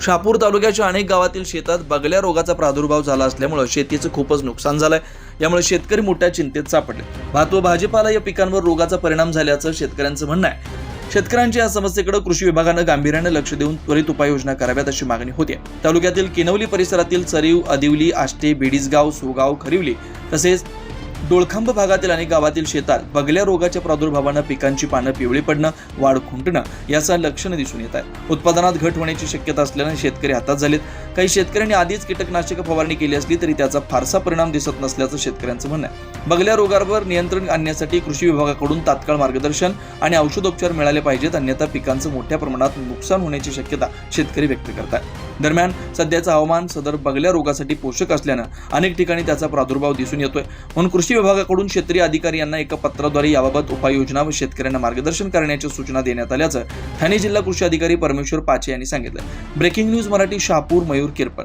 शहापूर तालुक्याच्या अनेक गावातील शेतात बगल्या रोगाचा प्रादुर्भाव झाला असल्यामुळे शेतीचं खूपच नुकसान झालंय। यामुळे शेतकरी मोठ्या चिंतेत सापडले। भात व भाजीपाला या पिकांवर रोगाचा परिणाम झाल्याचं शेतकऱ्यांचं म्हणणं आहे। शेतकऱ्यांच्या या समस्येकडे कृषी विभागानं गांभीर्याने लक्ष देऊन त्वरित उपाययोजना कराव्यात अशी मागणी होती। तालुक्यातील किनवली परिसरातील चरीव, आदिवली, आष्टे, बेडीसगाव, सोगाव, खरिवली तसेच डोळखांब भागातील अनेक गावातील शेतात बगल्या रोगाच्या प्रादुर्भावानं पिकांची पानं पिवळी पडणं, वाढ खुंटणं याचा लक्षणं दिसून येत आहेत। उत्पादनात घट होण्याची शक्यता असल्याने शेतकरी हातात झालेत। काही शेतकऱ्यांनी आधीच कीटकनाशक फवारणी केली असली तरी त्याचा फारसा परिणाम दिसत नसल्याचं शेतकऱ्यांचं म्हणणं आहे। बगल्या रोगावर नियंत्रण आणण्यासाठी कृषी विभागाकडून तात्काळ मार्गदर्शन आणि औषधोपचार मिळाले पाहिजेत, अन्यथा पिकांचं मोठ्या प्रमाणात नुकसान होण्याची शक्यता शेतकरी व्यक्त करतात। दरम्यान सध्याचं हवामान सदर बगल्या रोगासाठी पोषक असल्यानं अनेक ठिकाणी त्याचा प्रादुर्भाव दिसून येतोय। म्हणून कृषी विभागाकडून क्षेत्रीय अधिकारी यांना एका पत्राद्वारे याबाबत उपाययोजना व शेतकऱ्यांना मार्गदर्शन करण्याच्या सूचना देण्यात आल्याचं ठाणे जिल्हा कृषी अधिकारी परमेश्वर पाचे यांनी सांगितलं। Breaking news Marathi, Shahapur, Mayur किरपण।